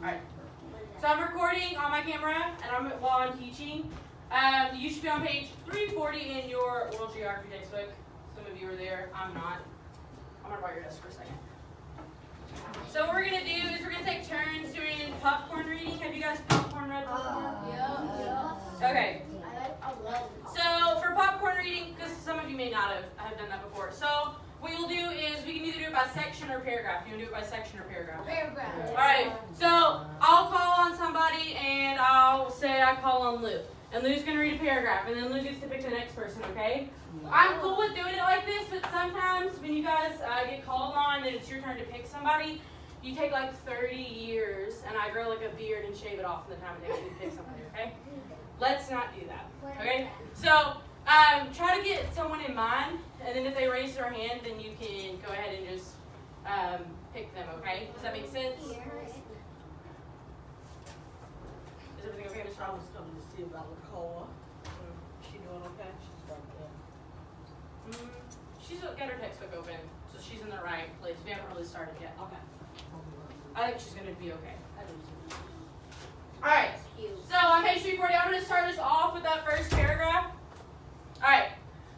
Alright. So I'm recording on my camera, and while I'm teaching. You should be on page 340 in your World Geography textbook. Some of you are there. I'm not. I'm going to borrow your desk for a second. So what we're going to do is we're going to take turns doing popcorn reading. Have you guys popcorn read before? Yeah. Okay. So for popcorn reading, because some of you may not have done that before. So what you'll do is we can either do it by section or paragraph. You want to do it by section or paragraph? Paragraph. All right. So I'll call on somebody, and I'll say I call on Lou. And Lou's going to read a paragraph, and then Lou gets to pick the next person, okay? I'm cool with doing it like this, but sometimes when you guys get called on and it's your turn to pick somebody, you take like 30 years, and I grow like a beard and shave it off in the time it takes me to pick somebody, okay? Let's not do that, okay? So try to get someone in mind, and then if they raise their hand, then you can go ahead and just pick them, okay? Does that make sense? Is everything okay, Mr. Robbins? Coming to see about Lacoa. She doing okay? She's right there. She's got her textbook open, so she's in the right place. We haven't really started yet. Okay. I think she's going to be okay. Alright, so on page 340, I'm going to start us off with that first paragraph. Alright,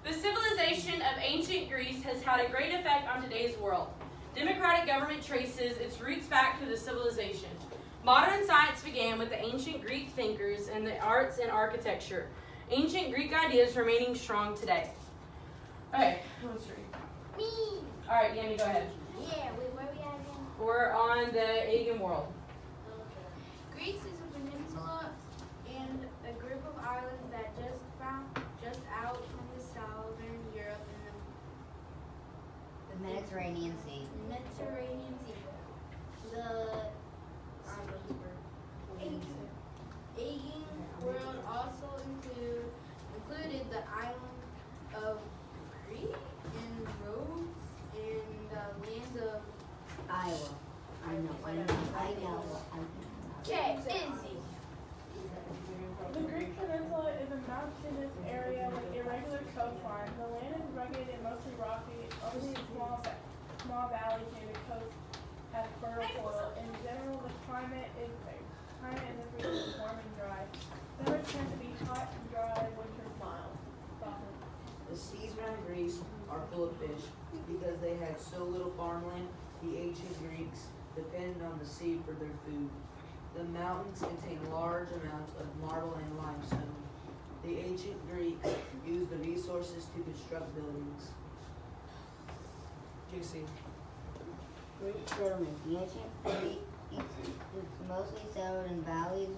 the civilization of ancient Greece has had a great effect on today's world. Democratic government traces its roots back to the civilization. Modern science began with the ancient Greek thinkers and the arts and architecture. Ancient Greek ideas remaining strong today. Okay, who wants to read? Me. Alright, Yami, go ahead. Yeah, wait, where are we at again? We're on the Aegean world. Okay. Greece is a peninsula and a group of islands that just out from the southern Europe and The Mediterranean Sea. the Mediterranean Sea. The Aegean world also included the island of Crete and Rhodes and the lands of Iowa. I know. Okay, Izzy. The Greek peninsula is a mountainous area with irregular coastline. The land is rugged and mostly rocky. Only small valleys near the coast have fertile soil. In general, the climate in this region is warm and dry. Summers tend to be hot and dry, winters mild. The seas around Greece are full of fish. Because they had so little farmland, the ancient Greeks depended on the sea for their food. The mountains contain large amounts of marble and limestone. The ancient Greeks used the resources to construct buildings. JC. Greek settlement. The ancient Greek was mostly settled in valleys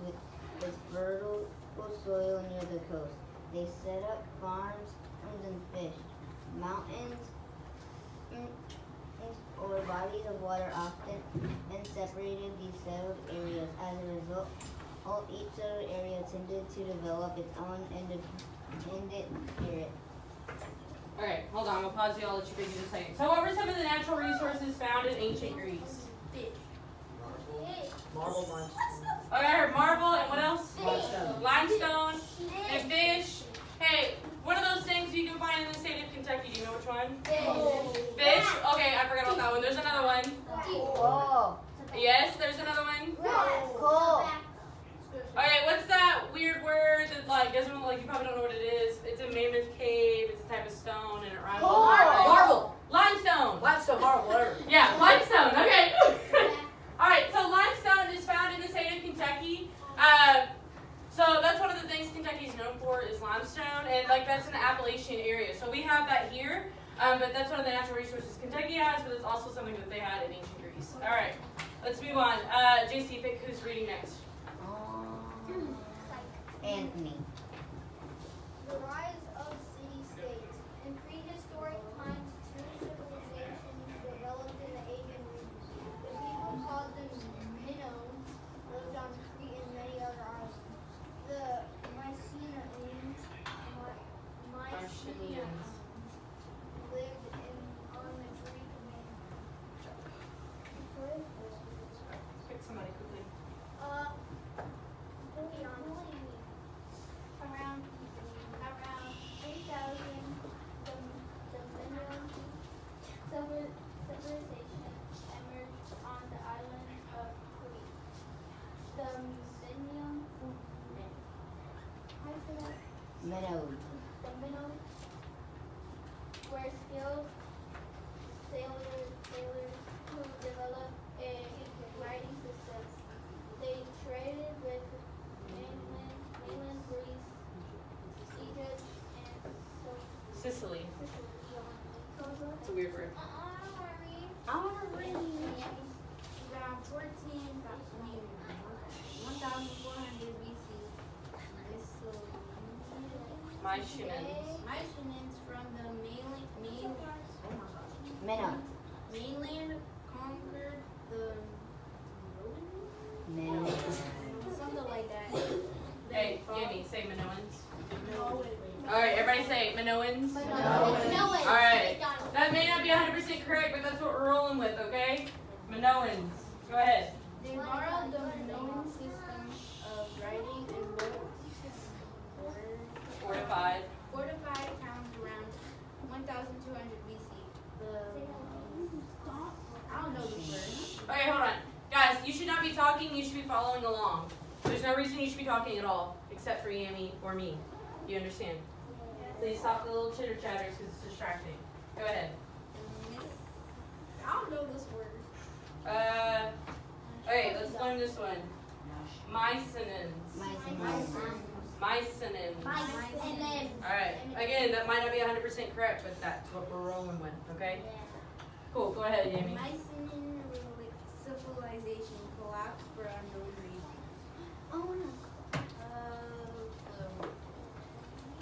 with fertile soil near the coast. They set up farms and fished. Mountains or bodies of water often separated these settled areas. As a result, each settled area tended to develop its own independent spirit. Okay, hold on. We'll pause you. I'll let you figure this a second. So what were some of the natural resources found in ancient Greece? Fish. Marble, limestone. Okay, I heard marble and what else? Limestone. Limestone and fish. Hey, one of those things you can find in the state of Kentucky. Do you know which one? Fish? Okay, I forgot about that one. There's another one. Cool. Yes, there's another one. Cool. Okay, what's that weird word that doesn't look like you probably don't know what it is? It's a mammoth cave. It's a type of stone and it rhymes with Marble. Limestone. Limestone, marble, whatever. Yeah, limestone. Okay. All right. So limestone is found in the state of Kentucky. So that's one of the things Kentucky is known for is limestone, and that's in the Appalachian area. So we have that here, but that's one of the natural resources Kentucky has, but it's also something that they had in ancient Greece. All right, let's move on. JC, pick who's reading next. Anthony. The rise of city-states. In prehistoric times, two civilizations developed in the Aegean region. The people called them Minoans, lived on Crete and many other islands. The Mycenaeans lived on the Greek main. Pick somebody quickly. Around Minnows. The Minoans were skilled sailors who developed writing systems. They traded with mainland Greece, Egypt, and Sicily. Sicily. It's a weird word. I want to read. Around 1400 BC, Mycenaeans from the Minnows. mainland conquered the Minnows. something like that. Hey, Yami, say Minoans. No. Alright, everybody say Minoans. No. Alright. That may not be 100% correct, but that's what we're rolling with, okay? Minoans. Go ahead. They borrowed the Minoan system of writing and wrote Fortified. fortified towns around 1200 BC. I don't know this word. Okay, hold on. Guys, you should not be talking, you should be following along. There's no reason you should be talking at all, except for Yami or me. You understand? Please stop the little chitter chatters because it's distracting. Go ahead. I don't know this word. Okay, let's learn this one. Mycenans. Mycenans. Alright, again, that might not be 100% correct, but that's what we're rolling with, okay? Cool, go ahead, Yami. Mycenaean civilization collapsed for unknown reasons.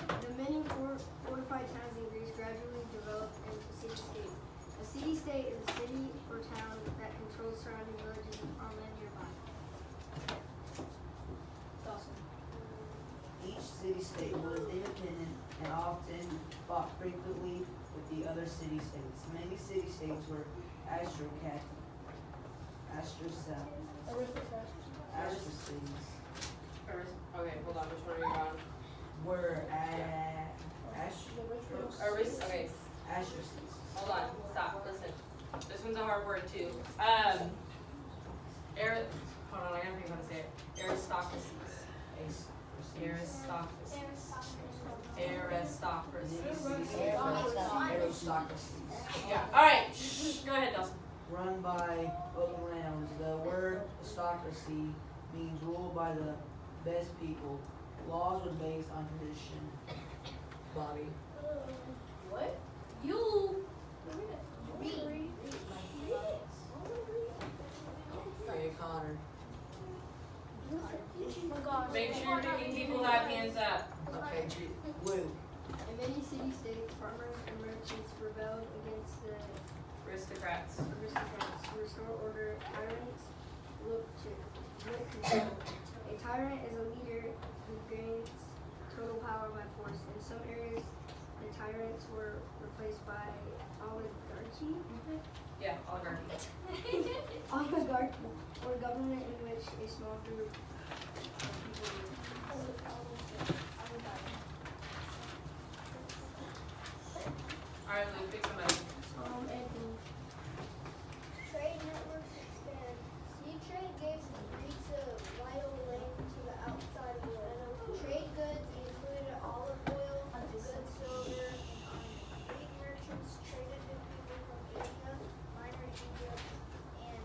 The many fortified towns in Greece gradually developed into city-states. A city-state is a city or town that controls surrounding villages and farmland nearby. Each city-state was independent and often fought frequently with the other city-states. Many city-states were astrocities. Okay, hold on, which one are you on? Were Okay, astrocities. hold on, stop, listen. This one's a hard word too. Hold on, I gotta think how to say it. Aristocracies. Aristocracies. Yeah. Alright, go ahead, Dawson. Run by open lands. The word aristocracy means ruled by the best people. Laws were based on tradition. Bobby. What? You Okay, Connor. Make sure you're picking people who have hands up. Okay, Lou. In many city-states, farmers and merchants rebelled against the Aristocrats. aristocrats to restore order. Tyrants look control. A tyrant is a leader who gains total power by force. In some areas, the tyrants were replaced by oligarchy. Yeah, oligarchy. Oligarchy, or government in which a small group of people rule. Alright, Luke, pick somebody. Anthony. trade networks expand. Sea trade gave the Greeks a vital link to the outside world. Trade goods included olive oil, good silver, and iron. Greek merchants traded with people from Asia, Minor Egypt, and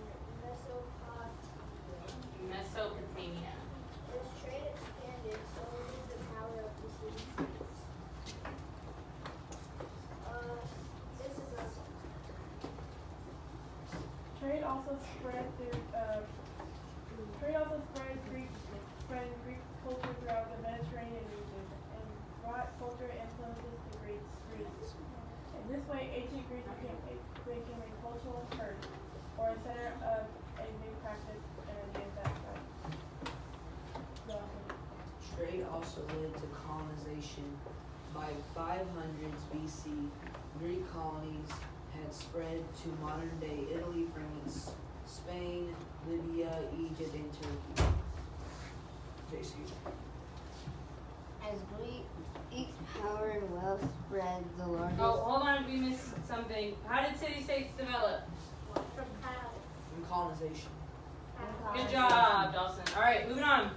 Mesopotamia. As trade expanded, so did the power of the city-states. This is a Trade also spread Greek culture throughout the Mediterranean region and brought culture influences to Greece. In this way, ancient Greece became a cultural hub, or a center of a new practice and ideas that Trade also led to colonization. By 500s BC, Greek colonies had spread to modern-day Italy, France, Spain, Libya, Egypt, and Turkey. JC. As Greek's power and wealth spread, the largest. Oh, hold on, we missed something. How did city-states develop? And colonization. Good job, Dawson. Alright, moving on.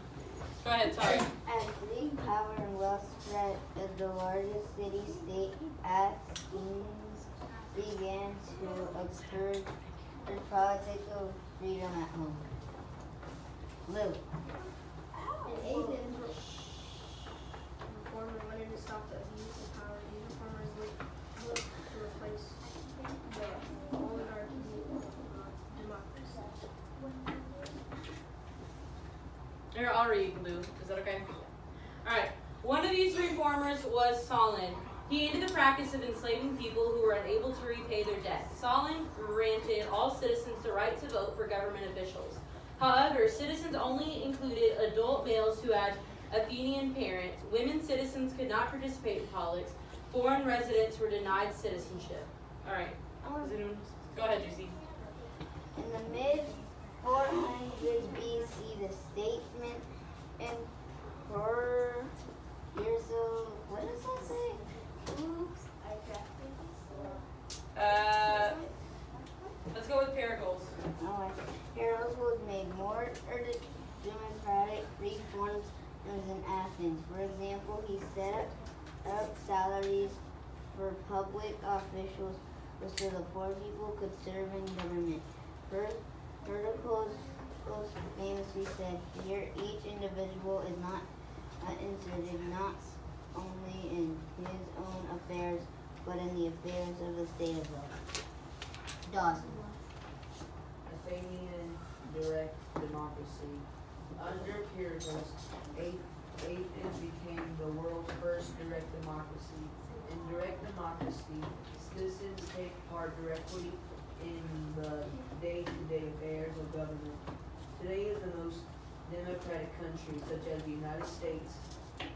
Go ahead, sorry. As Greek power and wealth spread, the the largest city-state, Athens began to observe the politics of freedom at home. Lou. In Athens, reformer wanted to stop the abuse of power. These reformers looked to replace the oligarchy with democracy. Here, I'll read, Lou. Is that okay? Alright. One of these reformers was Solon. He ended the practice of enslaving people who were unable to repay their debts. Solon granted all citizens the right to vote for government officials. However, citizens only included adult males who had Athenian parents. Women citizens could not participate in politics. Foreign residents were denied citizenship. Alright. Go ahead, Juicy. In the mid-400s BC, the statesman Emperor what does that say? Oops, I drafted this. Let's go with Pericles. Pericles made more democratic reforms than in Athens. For example, he set up salaries for public officials so the poor people could serve in government. Pericles famously said, "Here, each individual is not inserted not only in his own affairs, but in the affairs of the state as well." Dawson. Athenian direct democracy. Under Pericles, Athens became the world's first direct democracy. In direct democracy, citizens take part directly in the day-to-day affairs of government. Today is the most democratic country, such as the United States.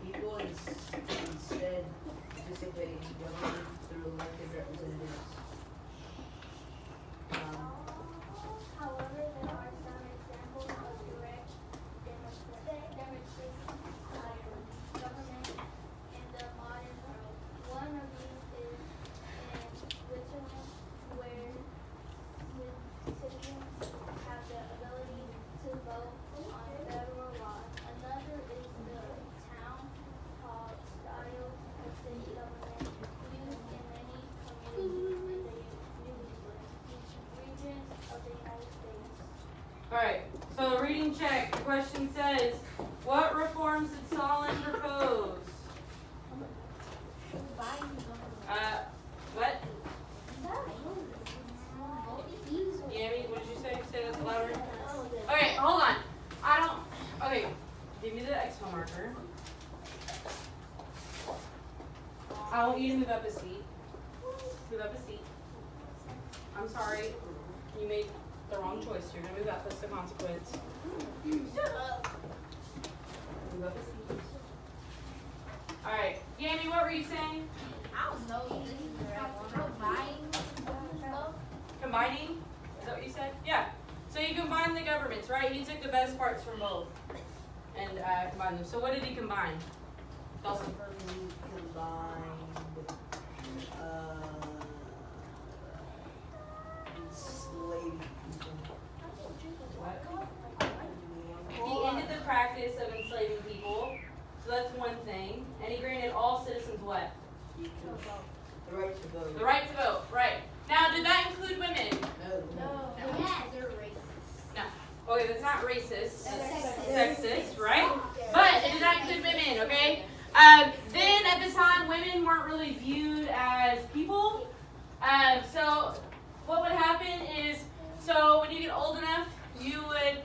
People instead participate in government through elected representatives. However, there are some examples of direct democracy government in the modern world. One of these is in Switzerland, where citizens have the ability to vote on federal laws. Another is the town hall style of city government used in many communities in the regions of the United States. Alright, so reading check. The question says, what reforms did Solon propose? What? Yami, what did you say? Say that louder. Okay, hold on. Okay, give me the expo marker. I want you to move up a seat. Move up a seat. I'm sorry. You made the wrong choice. You're gonna move up. That's the consequence. Shut up. Move up a seat. Alright. Yami, what were you saying? I don't know. This is the right one. Combining? Is that what you said? Yeah. So you combine the governments, right? He took the best parts from both and combined them. So what did he combine? Dawson. He combined enslaving people. He ended the practice of enslaving people. So that's one thing. And he granted all citizens what? The right to vote. The right to vote, right. Now, did that include women? No. They're racist. No. Okay, that's not racist. That's Sexist, right? But it did not include women, okay? Then at the time, women weren't really viewed as people. So what would happen is, so when you get old enough, you would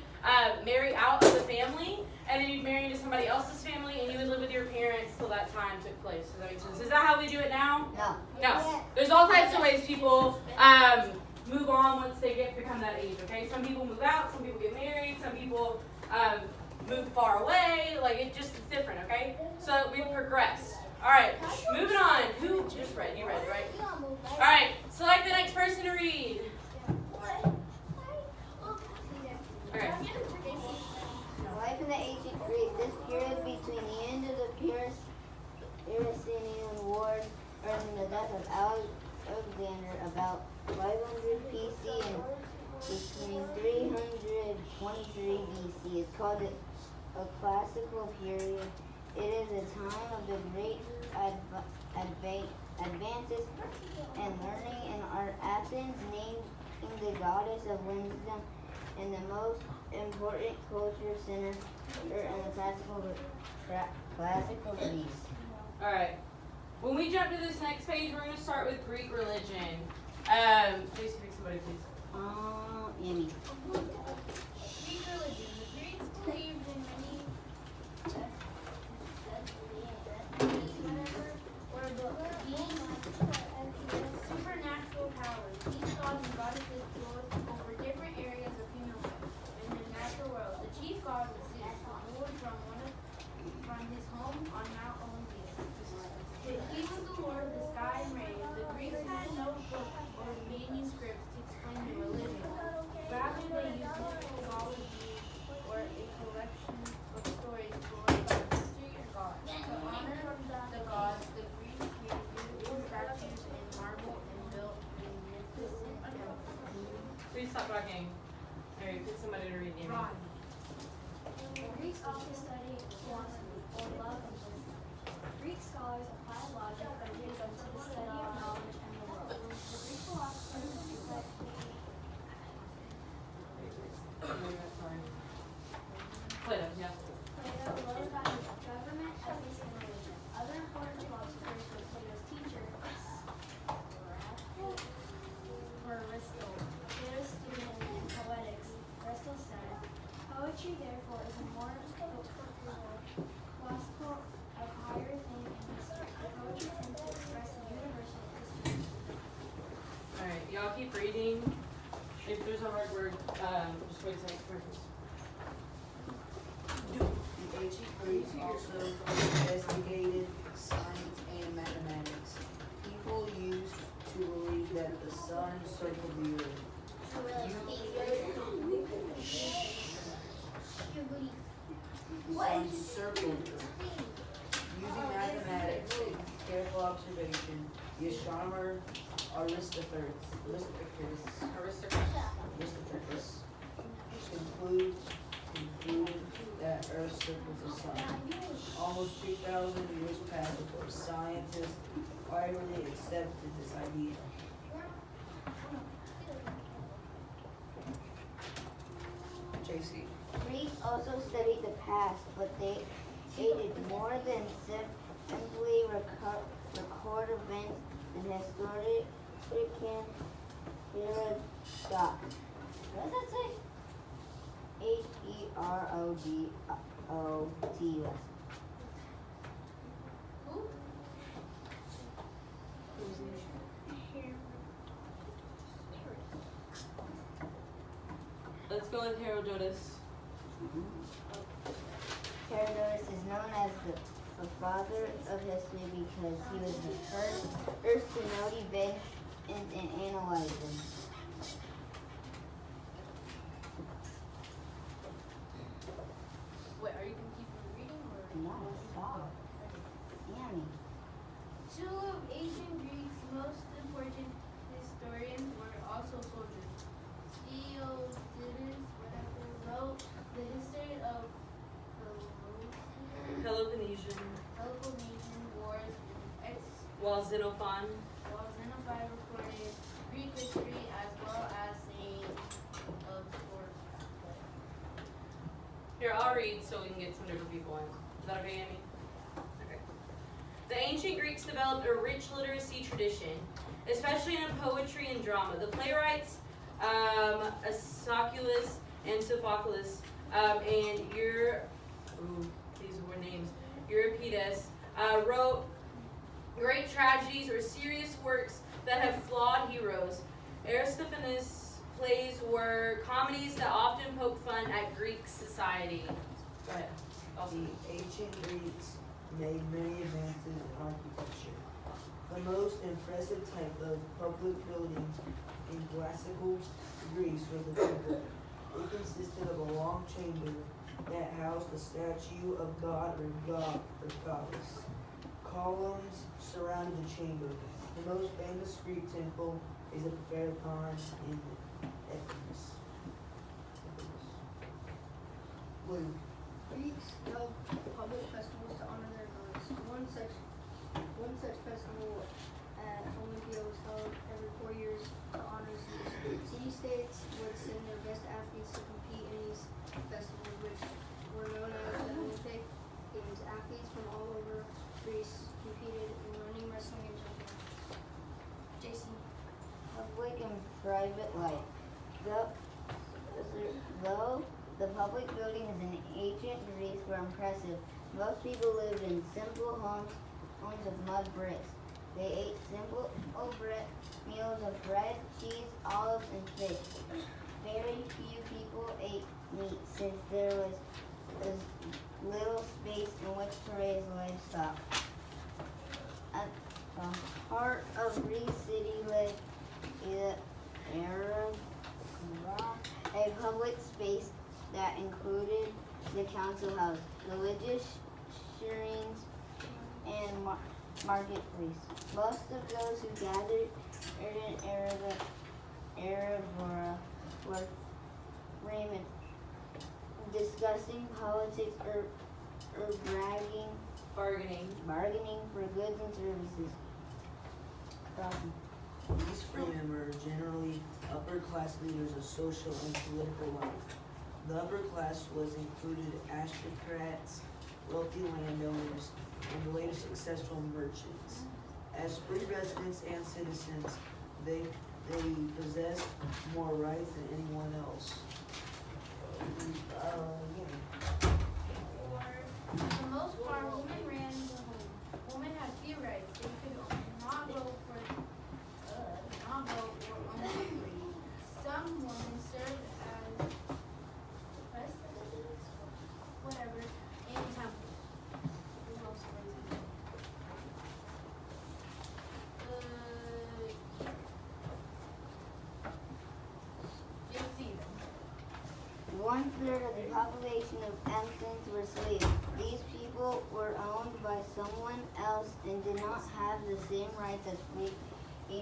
marry out of the family, and then you'd marry into somebody else's family, and you would live with your parents till that time took place. Does that make sense? Is that how we do it now? No. No. There's all types of ways people move on once they become that age, okay? Some people move out, some people get married, some people move far away. Like, it's different, okay? So we progress. All right, moving on. Who just read? You read, right? All right, select the next person to read. Okay. Life in the ancient Greece. This period between the end of the Pyrrhonian Wars and the death of Alexander, about 500 BC and between 323 BC, is called a classical period. It is a time of the great advances and learning in art. Athens, named the goddess of wisdom and the most important culture center in the classical Greece. Alright. When we jump to this next page, we're going to start with Greek religion. Please speak somebody, please. Yummy. Greek religion. The Greeks believed in many supernatural powers. These gods and goddesses ruled over different areas of human life in the natural world. The chief god was Zeus, who ruled from his home on Mount Olympus. He was the lord of the sky and rain. The Greeks had no book or manuscripts to explain their religion. Rather, they used mythology or a collection of stories told by history or gods. To honor the gods, the Greeks made beautiful statues in marble and built magnificent temples. Please stop talking. Alright, pick somebody to read Amy. Greeks also studied philosophy, or love and wisdom. Greek scholars applied logic and wisdom to the study of knowledge and the world. The Greek philosophers Plato, yeah. Plato wrote about government, ethics, and religion. Other important philosophers were Plato's teacher, Aristotle. Plato's student in poetics, Aristotle said, "Poetry, therefore, is a more classical of higher thing in history. Poetry tends to express the universal history." Alright, y'all keep reading. If there's a hard word, just wait a second first. The ancient Greeks also investigated science and mathematics. People used to believe that the sun circled the earth. The sun circled the earth. Using mathematics and careful observation, the astronomer Aristarchus concluded that Earth circles the sun. Almost 2,000 years passed before scientists widely accepted this idea. JC. Greeks also studied the past, but they did more than simply record events and historian Herodotus. What does that say? Herodotus. Let's go with Herodotus. Herodotus is known as the father of history because he was the first to note events and analyze them. Wait, are you going to keep reading? No, stop. Yummy. Two of ancient Greeks' most important historians were also soldiers. Theodotus, wrote the history of Peloponnesian. Peloponnesian Wars, While Xenophon. while Xenophon recorded Greek history as well as of sports. Here, I'll read so we can get some different people in. Is that okay, Amy? Okay. The ancient Greeks developed a rich literacy tradition, especially in poetry and drama. The playwrights Aeschylus and Sophocles and these were names. Euripides wrote great tragedies or serious works that have flawed heroes. Aristophanes' plays were comedies that often poke fun at Greek society. Go ahead. The ancient Greeks made many advances in architecture. The most impressive type of public building in classical Greece was the temple. It consisted of a long chamber that housed the statue of god or goddess. Columns surrounded the chamber. The most famous Greek temple is the Parthenon in Ephesus. Blue. Greeks held public festivals to honor their gods. One such festival at Olympia was held every 4 years to honor Zeus. City-states would send their best athletes to compete in these festivals, which were known as the Olympic Games. Athletes from all over Greece competed in running, wrestling, and jumping. JC. Public and private life. Though the public buildings in ancient Greece were impressive, most people lived in simple homes of mud bricks. They ate simple meals of bread, cheese, olives, and fish. Very few people ate meat since there was little space in which to raise livestock. At the heart of Greece City lay the a public space that included the council house, religious shrines, and marketplace. Most of those who gathered in Arabora were Raymond, discussing politics or bargaining for goods and services. These freemen were generally upper-class leaders of social and political life. The upper class was included aristocrats, wealthy landowners, and later successful merchants. As free residents and citizens, they possessed more rights than anyone else. For the most part, women had few rights. They could not vote or own property. Some women served as in temples. Just see them. 1/3 of the population of Athens were slaves. These people were owned by someone else and did not have the same rights as free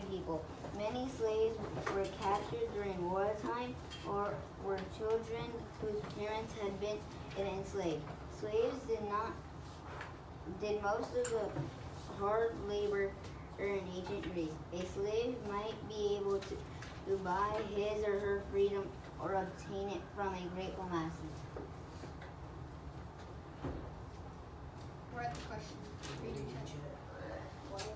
people. Many slaves were captured during wartime or were children whose parents had been enslaved. Slaves did most of the hard labor in ancient Greece. A slave might be able to buy his or her freedom or obtain it from a grateful master. We're at the question. Reading check. What?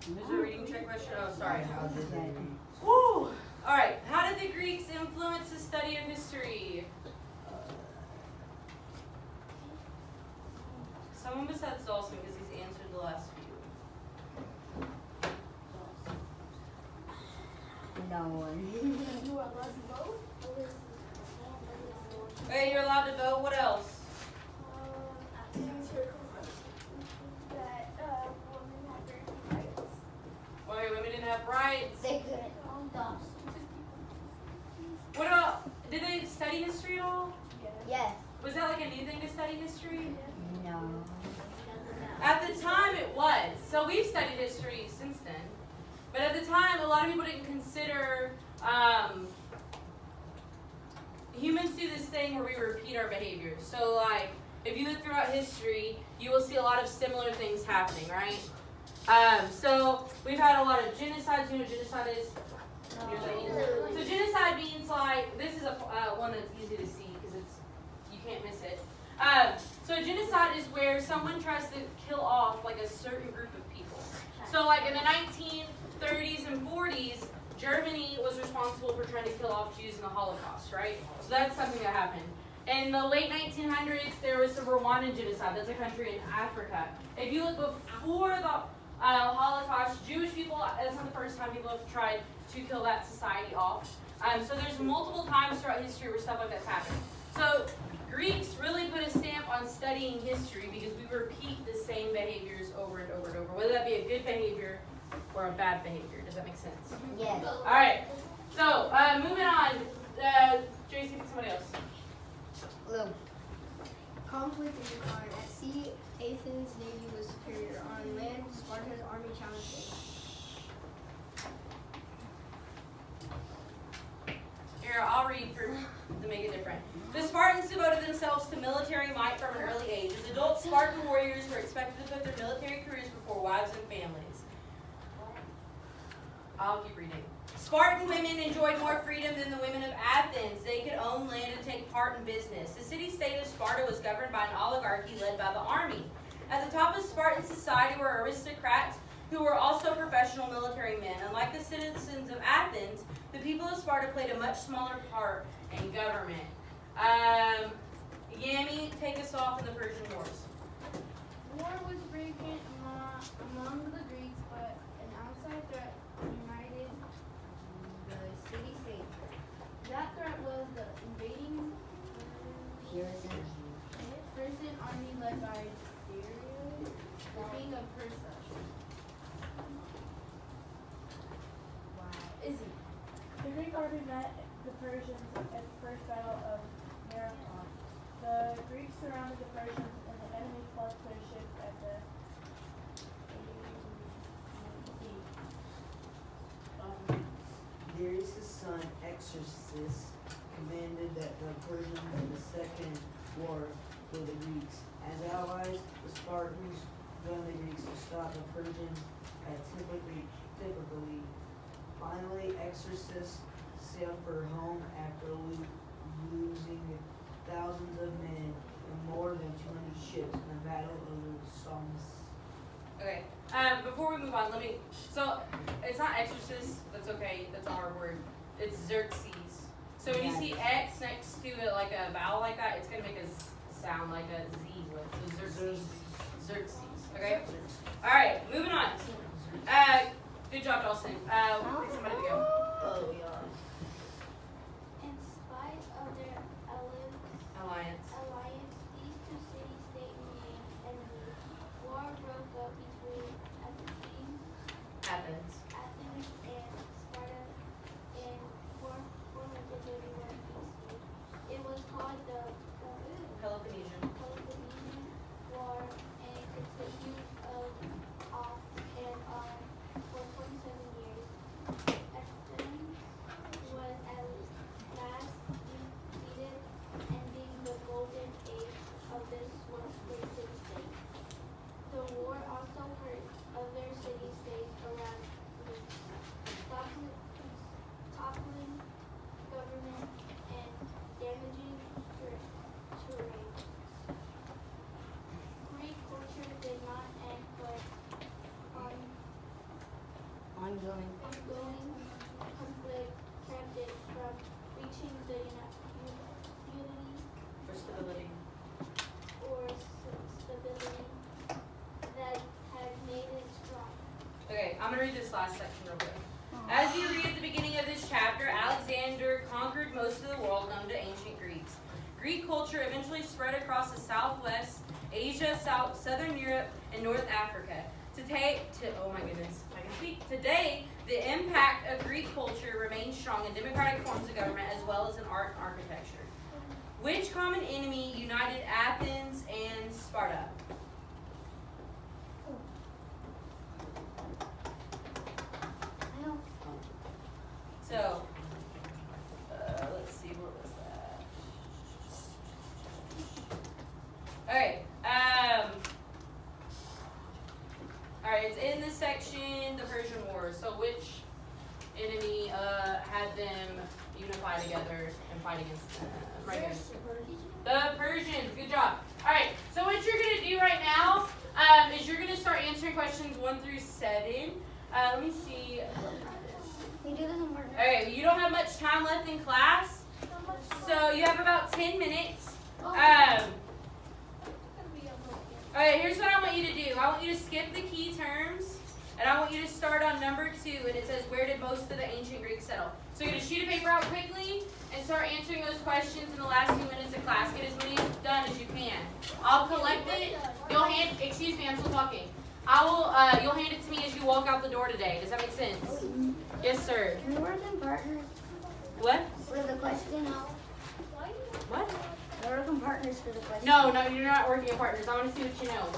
There's a reading check question. Oh, sorry. How did they read? Woo! All right. How did the Greeks influence the study of history? Someone besides Dawson, because he's answered the last few. No one. You are allowed to vote? Okay, you're allowed to vote. What else? Okay, women didn't have rights. They couldn't. What about? Did they study history at all? Yes. Was that like a new thing to study history? No. At the time, it was. So we've studied history since then. But at the time, a lot of people didn't consider humans do this thing where we repeat our behaviors. So, like, if you look throughout history, you will see a lot of similar things happening, right? So we've had a lot of genocides. You know what genocide is? So genocide means like, this is a one that's easy to see because you can't miss it. So genocide is where someone tries to kill off like a certain group of people. So like in the 1930s and 40s, Germany was responsible for trying to kill off Jews in the Holocaust, right? So that's something that happened. In the late 1900s, there was the Rwandan genocide. That's a country in Africa. If you look before the Holocaust, Jewish people, that's not the first time people have tried to kill that society off. So there's multiple times throughout history where stuff like that's happened. So Greeks really put a stamp on studying history because we repeat the same behaviors over and over and over, whether that be a good behavior or a bad behavior. Does that make sense? Yes. All right. So moving on. JC, pick somebody else. Blue. Conflict and decline. At sea, Athens' navy was superior. On land, Sparta's army challenged it. Spartan warriors were expected to put their military careers before wives and families. I'll keep reading. Spartan women enjoyed more freedom than the women of Athens. They could own land and take part in business. The city-state of Sparta was governed by an oligarchy led by the army. At the top of Spartan society were aristocrats who were also professional military men. Unlike the citizens of Athens, the people of Sparta played a much smaller part in government. Yami, take us off in the Persian Wars. War was frequent among the Greeks, but an outside threat united the city-states. That threat was the invading Persian army led by Darius, the king of Persia. Wow. Izzy. The Greek army met the Persians at the first battle of Marathon. The Greeks surrounded the Persians and the enemy fled to their ships at the Darius' son Xerxes commanded that the Persians in the second war for the Greeks. As allies, the Spartans joined the Greeks to stop the Persians at typically. Finally, Xerxes sailed for home after losing thousands of men and more than 200 ships in the battle of the Salmis. Okay. Before we move on, so it's not exorcist, that's okay, that's not our word. It's Xerxes. So when you see X next to it, like a vowel like that, it's gonna make a sound like a Z with. So Xerxes. Okay? Alright, moving on. Good job, Dawson. Pick somebody to go. Oh, yeah. In spite of their Alliance. these two city-state remained enemies. War broke up between Athens. Athens and Sparta in 431 BC. It was called the Peloponnesian. Peloponnesian War and continued off and on for 27 years. Athens was at last defeated, ending the golden age of this once great city-state. The war also hurt other city-states around Greece, toppling government and damaging terrain. Greek culture did not end, but Ongoing. conflict kept it from reaching the unity For stability. or stability that had made it strong. Okay, I'm gonna read this last section real quick. As you read at the beginning of this chapter, Alexander conquered most of the world known to ancient Greeks. Greek culture eventually spread across the southwest, Asia, southern Europe, and North Africa. Today, the impact of Greek culture remains strong in democratic forms of government as well as in art and architecture. Which common enemy united Athens and Sparta? So, let's see, what was that? Alright, it's in this section, the Persian Wars. So which enemy had them unify together and fight against them? Right here. The Persians, good job. Alright, so what you're going to do right now is you're going to start answering questions 1 through 7. Let me see. We do this in order. Alright, you don't have much time left in class, so you have about 10 minutes. Alright, here's what I want you to do. I want you to skip the key terms, and I want you to start on number 2, and it says, where did most of the ancient Greeks settle? So you're going to shoot a paper out quickly and start answering those questions in the last 2 minutes of class. Get as many done as you can. I'll collect it. Excuse me, I'm still talking. You'll hand it to me as you walk out the door today. Does that make sense? Yes, sir. We work in partners What? for the question. What? We work in partners for the question. No, you're not working in partners. I want to see what you know.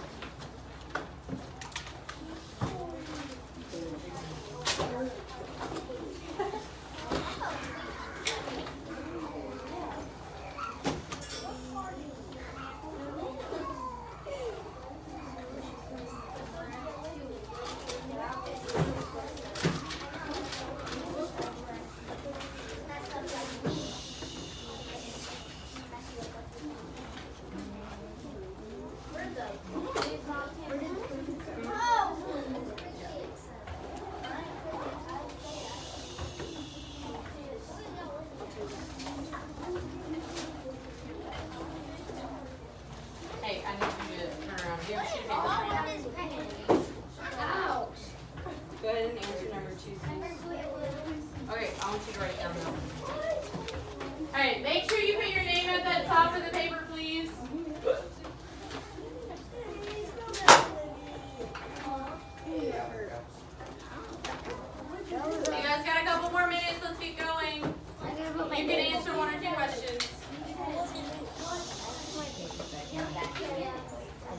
Go ahead and answer number 2. Okay, I want you to write it down now. Alright, make sure you put your name at the top of the paper, please. You guys got a couple more minutes, let's get going. You can answer 1 or 2 questions.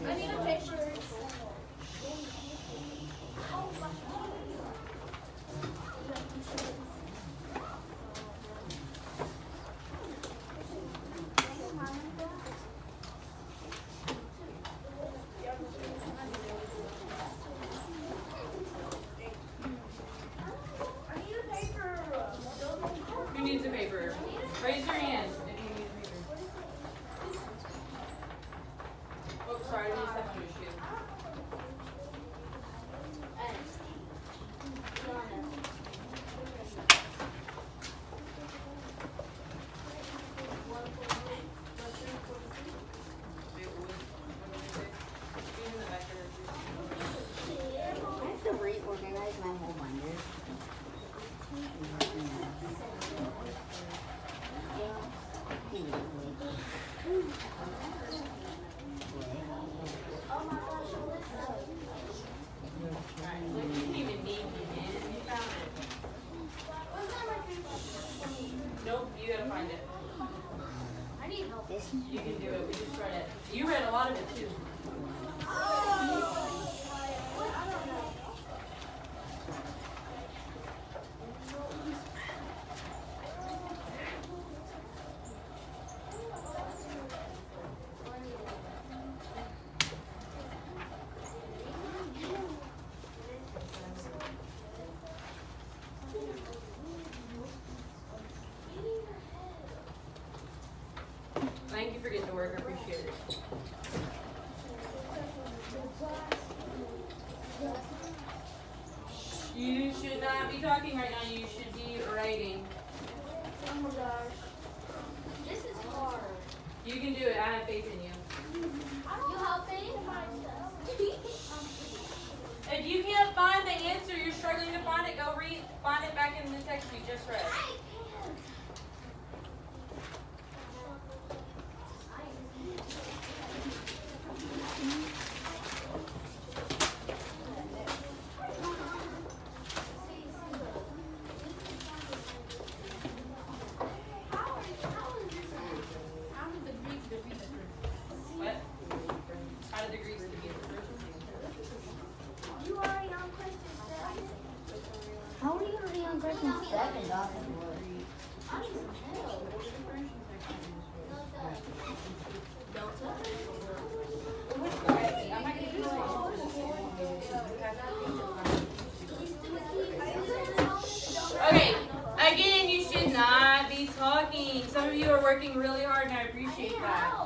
I need a picture. Who needs a paper? Raise your hand if you need a paper. Oh, sorry, I didn't step on your shoe. I have to reorganize my whole binder. You didn't even need me, man. You found it. Nope, you gotta find it. I need help. You can do it. We just read it. You read a lot of it too. Thank you for getting to work. I appreciate it. You should not be talking right now. You should be writing. Oh my gosh. This is hard. You can do it. I have faith in you. You help me? If you can't find the answer, you're struggling to find it, go find it back in the text you just read. What? How did the Greeks defeat the Persians? You already on question 7? How are you going to be on question 7, Doc? I need some help. I'm not going to do Okay, again, you should not be talking. Some of you are working really hard and I appreciate that.